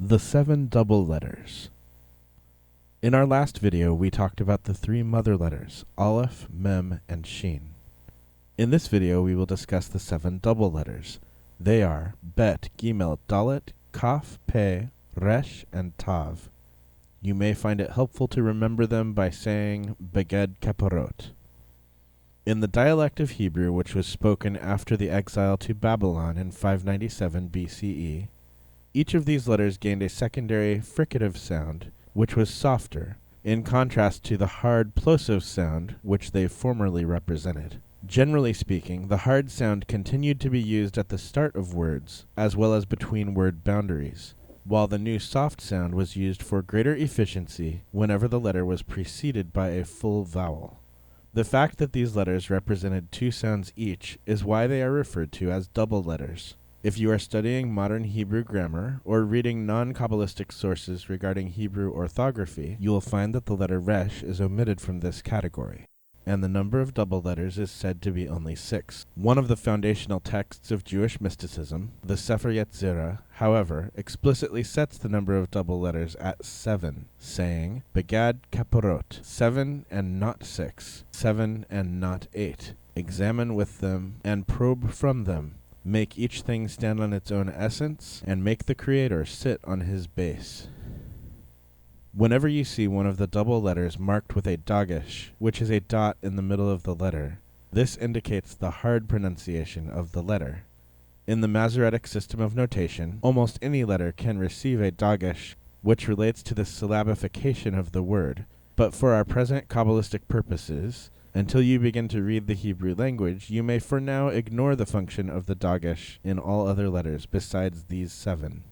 The 7 double letters. In our last video, we talked about the 3 mother letters, Aleph, Mem, and Shin. In this video, we will discuss the 7 double letters. They are Bet, Gimel, Dalet, Kaf, Pe, Resh, and Tav. You may find it helpful to remember them by saying Beged Kaporot. In the dialect of Hebrew, which was spoken after the exile to Babylon in 597 BCE, each of these letters gained a secondary fricative sound, which was softer, in contrast to the hard plosive sound which they formerly represented. Generally speaking, the hard sound continued to be used at the start of words, as well as between word boundaries, while the new soft sound was used for greater efficiency whenever the letter was preceded by a full vowel. The fact that these letters represented 2 sounds each is why they are referred to as double letters. If you are studying modern Hebrew grammar or reading non-Kabbalistic sources regarding Hebrew orthography, you will find that the letter Resh is omitted from this category, and the number of double letters is said to be only 6. One of the foundational texts of Jewish mysticism, the Sefer Yetzirah, however, explicitly sets the number of double letters at 7, saying, Begad Kaporot, 7 and not 6, 7 and not 8. Examine with them and probe from them. Make each thing stand on its own essence, and make the Creator sit on his base. Whenever you see one of the double letters marked with a Dagesh, which is a dot in the middle of the letter, this indicates the hard pronunciation of the letter. In the Masoretic system of notation, almost any letter can receive a Dagesh, which relates to the syllabification of the word, but for our present Kabbalistic purposes, until you begin to read the Hebrew language, you may for now ignore the function of the Dagesh in all other letters besides these 7.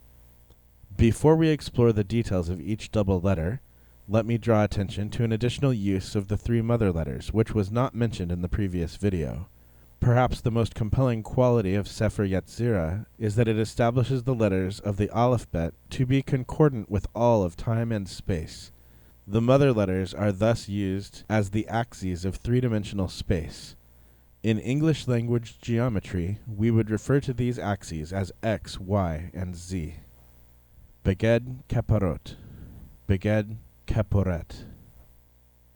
Before we explore the details of each double letter, let me draw attention to an additional use of the 3 mother letters, which was not mentioned in the previous video. Perhaps the most compelling quality of Sefer Yetzirah is that it establishes the letters of the alphabet to be concordant with all of time and space. The mother letters are thus used as the axes of 3-dimensional space. In English language geometry, we would refer to these axes as X, Y, and Z. Beged Kaporot. Beged Kaporet.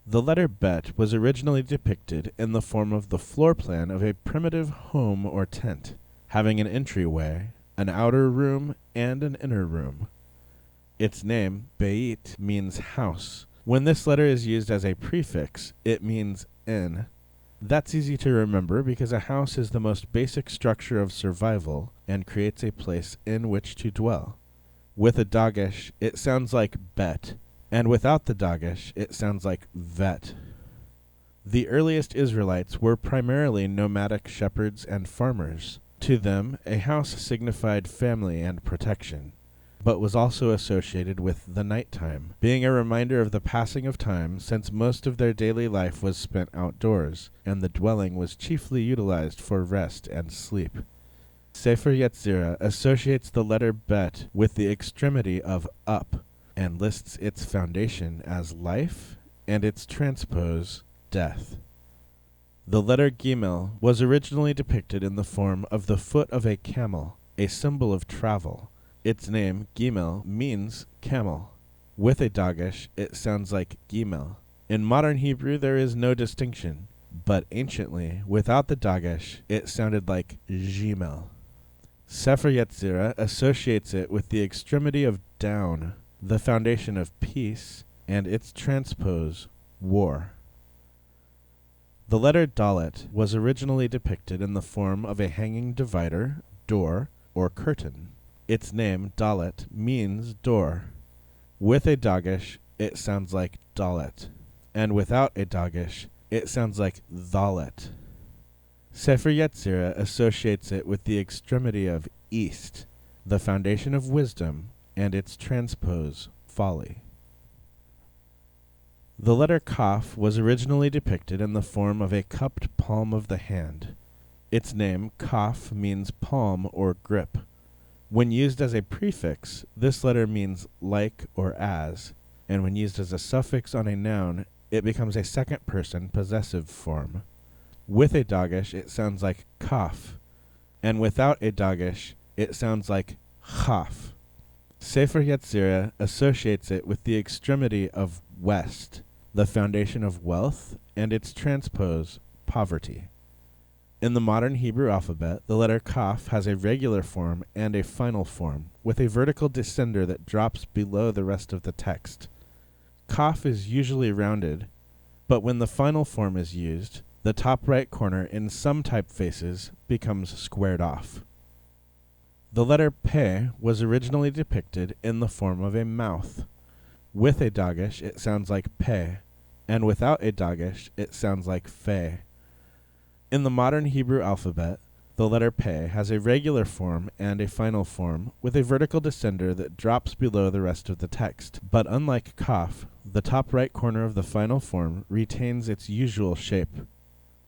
The letter Bet was originally depicted in the form of the floor plan of a primitive home or tent, having an entryway, an outer room, and an inner room. Its name, Beit, means house. When this letter is used as a prefix, it means in. That's easy to remember because a house is the most basic structure of survival and creates a place in which to dwell. With a Dagesh, it sounds like Bet, and without the Dagesh, it sounds like Vet. The earliest Israelites were primarily nomadic shepherds and farmers. To them, a house signified family and protection, but was also associated with the nighttime, being a reminder of the passing of time since most of their daily life was spent outdoors, and the dwelling was chiefly utilized for rest and sleep. Sefer Yetzirah associates the letter Bet with the extremity of up, and lists its foundation as life and its transpose, death. The letter Gimel was originally depicted in the form of the foot of a camel, a symbol of travel. Its name, Gimel, means camel. With a Dagesh, it sounds like Gimel. In modern Hebrew, there is no distinction, but anciently, without the Dagesh, it sounded like Gimel. Sefer Yetzirah associates it with the extremity of down, the foundation of peace, and its transpose, war. The letter Dalet was originally depicted in the form of a hanging divider, door, or curtain. Its name, Dalet, means door. With a Dagesh, it sounds like Dalet, and without a Dagesh, it sounds like Thalet. Sefer Yetzirah associates it with the extremity of east, the foundation of wisdom, and its transpose, folly. The letter Kaf was originally depicted in the form of a cupped palm of the hand. Its name, Kaf, means palm or grip. When used as a prefix, this letter means like or as, and when used as a suffix on a noun, it becomes a second-person possessive form. With a Dagesh, it sounds like Kaf, and without a Dagesh, it sounds like Chaf. Sefer Yetzirah associates it with the extremity of west, the foundation of wealth, and its transpose, poverty. In the modern Hebrew alphabet, the letter Kaf has a regular form and a final form, with a vertical descender that drops below the rest of the text. Kaf is usually rounded, but when the final form is used, the top right corner in some typefaces becomes squared off. The letter Pe was originally depicted in the form of a mouth. With a Dagesh, it sounds like Pe, and without a Dagesh, it sounds like Fe. In the modern Hebrew alphabet, the letter Pe has a regular form and a final form, with a vertical descender that drops below the rest of the text. But unlike Kaf, the top right corner of the final form retains its usual shape.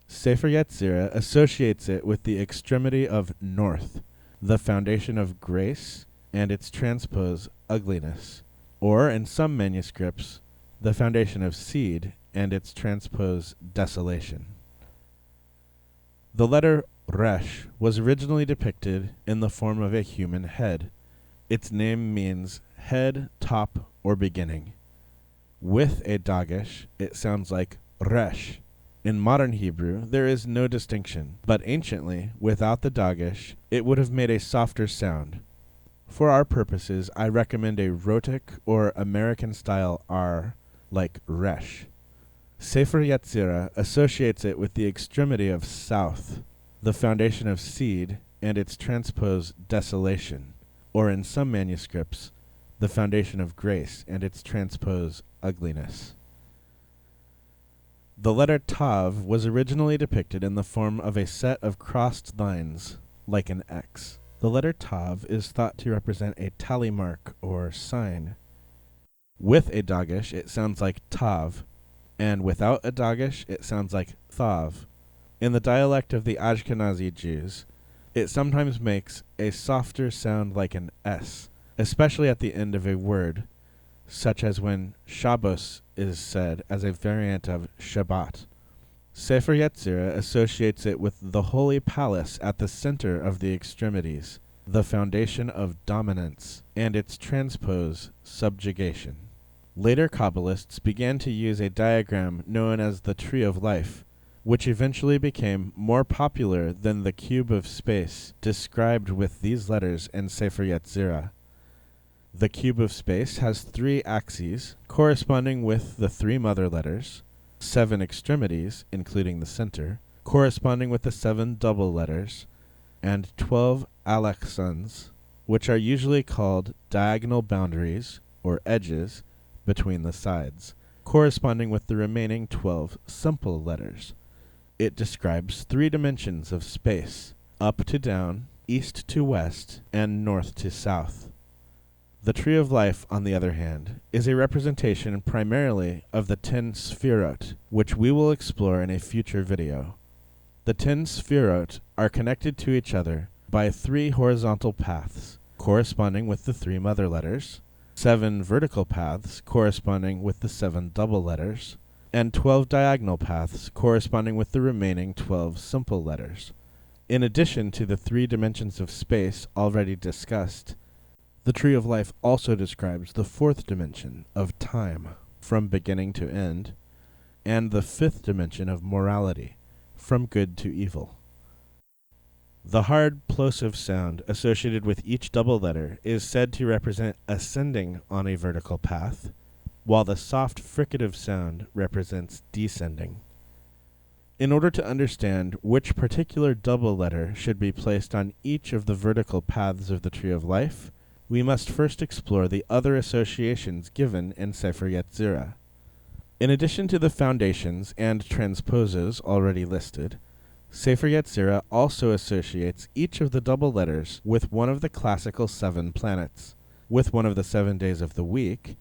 Sefer Yetzirah associates it with the extremity of north, the foundation of grace, and its transpose, ugliness, or, in some manuscripts, the foundation of seed, and its transpose, desolation. The letter Resh was originally depicted in the form of a human head. Its name means head, top, or beginning. With a Dagesh, it sounds like Resh. In modern Hebrew, there is no distinction, but anciently, without the Dagesh, it would have made a softer sound. For our purposes, I recommend a rhotic or American-style R, like Resh. Sefer Yetzirah associates it with the extremity of south, the foundation of seed, and its transpose, desolation, or in some manuscripts, the foundation of grace, and its transpose, ugliness. The letter Tav was originally depicted in the form of a set of crossed lines, like an X. The letter Tav is thought to represent a tally mark or sign. With a Dagesh, it sounds like Tav, and without a Dagesh, it sounds like Thav. In the dialect of the Ashkenazi Jews, it sometimes makes a softer sound like an S, especially at the end of a word, such as when Shabbos is said as a variant of Shabbat. Sefer Yetzirah associates it with the holy palace at the center of the extremities, the foundation of dominance, and its transpose, subjugation. Later Kabbalists began to use a diagram known as the Tree of Life, which eventually became more popular than the cube of space described with these letters in Sefer Yetzirah. The cube of space has 3 axes, corresponding with the 3 mother letters, 7 extremities, including the center, corresponding with the 7 double letters, and 12 alexons, which are usually called diagonal boundaries, or edges, between the sides, corresponding with the remaining 12 simple letters. It describes 3 dimensions of space, up to down, east to west, and north to south. The Tree of Life, on the other hand, is a representation primarily of the 10 sphirot, which we will explore in a future video. The 10 sphirot are connected to each other by 3 horizontal paths, corresponding with the 3 mother letters, 7 vertical paths corresponding with the 7 double letters, and 12 diagonal paths corresponding with the remaining 12 simple letters. In addition to the 3 dimensions of space already discussed, the Tree of Life also describes the 4th dimension of time, from beginning to end, and the 5th dimension of morality, from good to evil. The hard plosive sound associated with each double letter is said to represent ascending on a vertical path, while the soft fricative sound represents descending. In order to understand which particular double letter should be placed on each of the vertical paths of the Tree of Life, we must first explore the other associations given in Sefer Yetzirah. In addition to the foundations and transposes already listed, Sefer Yetzirah also associates each of the double letters with one of the classical 7 planets, with one of the 7 days of the week,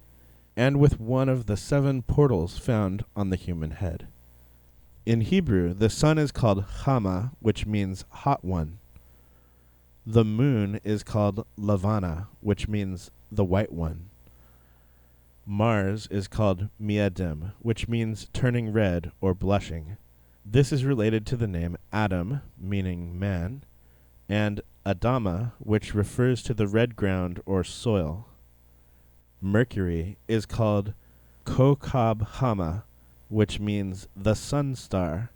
and with one of the 7 portals found on the human head. In Hebrew, the sun is called Chama, which means hot one. The moon is called Lavana, which means the white one. Mars is called Miadim, which means turning red or blushing. This is related to the name Adam, meaning man, and Adama, which refers to the red ground or soil. Mercury is called Kokab Hama, which means the sun star.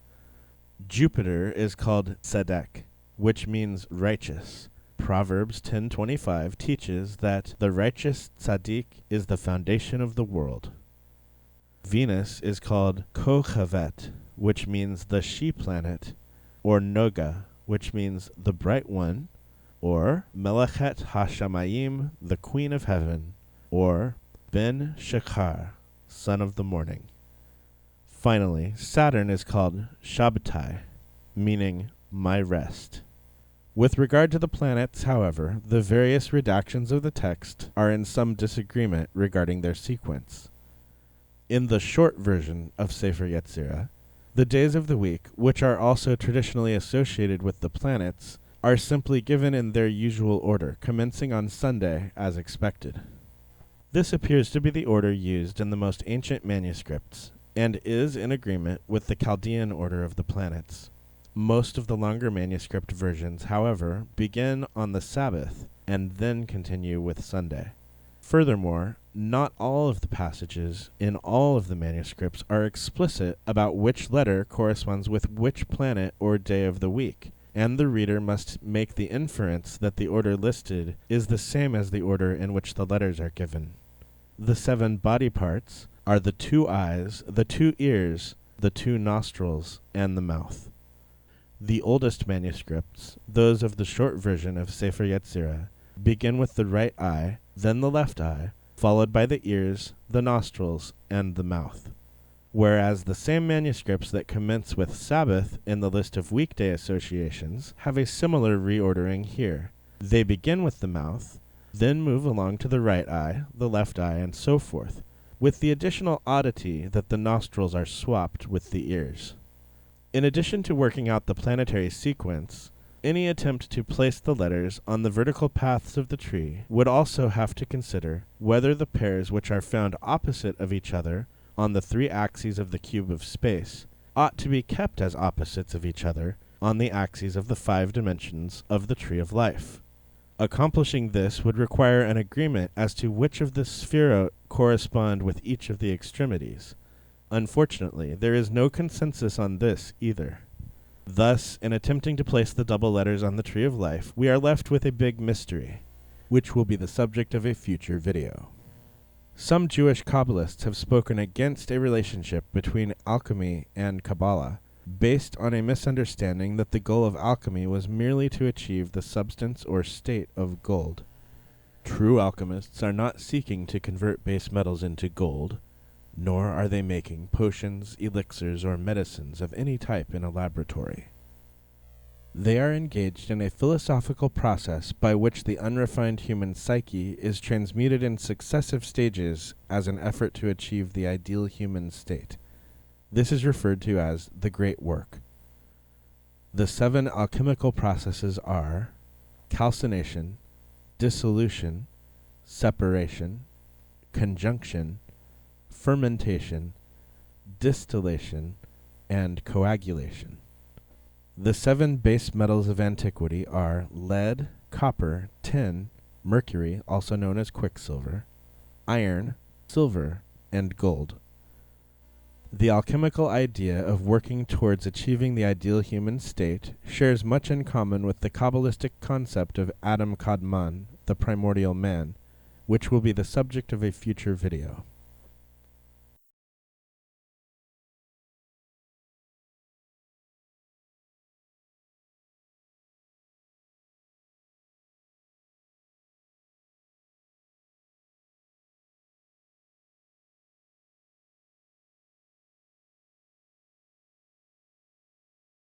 Jupiter is called Tzedek, which means righteous. Proverbs 10:25 teaches that the righteous tzaddik is the foundation of the world. Venus is called Kochavet, which means the she-planet, or Noga, which means the bright one, or Melechet HaShamayim, the queen of heaven, or Ben Shechar, son of the morning. Finally, Saturn is called Shabtai, meaning my rest. With regard to the planets, however, the various redactions of the text are in some disagreement regarding their sequence. In the short version of Sefer Yetzirah, the days of the week, which are also traditionally associated with the planets, are simply given in their usual order, commencing on Sunday as expected. This appears to be the order used in the most ancient manuscripts, and is in agreement with the Chaldean order of the planets. Most of the longer manuscript versions, however, begin on the Sabbath and then continue with Sunday. Furthermore, not all of the passages in all of the manuscripts are explicit about which letter corresponds with which planet or day of the week, and the reader must make the inference that the order listed is the same as the order in which the letters are given. The 7 body parts are the 2 eyes, the 2 ears, the 2 nostrils, and the mouth. The oldest manuscripts, those of the short version of Sefer Yetzirah, begin with the right eye, then the left eye, followed by the ears, the nostrils, and the mouth. Whereas the same manuscripts that commence with Sabbath in the list of weekday associations have a similar reordering here. They begin with the mouth, then move along to the right eye, the left eye, and so forth, with the additional oddity that the nostrils are swapped with the ears. In addition to working out the planetary sequence, any attempt to place the letters on the vertical paths of the tree would also have to consider whether the pairs which are found opposite of each other on the 3 axes of the cube of space ought to be kept as opposites of each other on the axes of the 5 dimensions of the tree of life. Accomplishing this would require an agreement as to which of the sephirot correspond with each of the extremities. Unfortunately, there is no consensus on this either. Thus, in attempting to place the double letters on the tree of life, we are left with a big mystery, which will be the subject of a future video. Some Jewish Kabbalists have spoken against a relationship between alchemy and Kabbalah, based on a misunderstanding that the goal of alchemy was merely to achieve the substance or state of gold. True alchemists are not seeking to convert base metals into gold, nor are they making potions, elixirs, or medicines of any type in a laboratory. They are engaged in a philosophical process by which the unrefined human psyche is transmuted in successive stages as an effort to achieve the ideal human state. This is referred to as the Great Work. The 7 alchemical processes are calcination, dissolution, separation, conjunction, fermentation, distillation, and coagulation. The 7 base metals of antiquity are lead, copper, tin, mercury, also known as quicksilver, iron, silver, and gold. The alchemical idea of working towards achieving the ideal human state shares much in common with the Kabbalistic concept of Adam Kadmon, the primordial man, which will be the subject of a future video.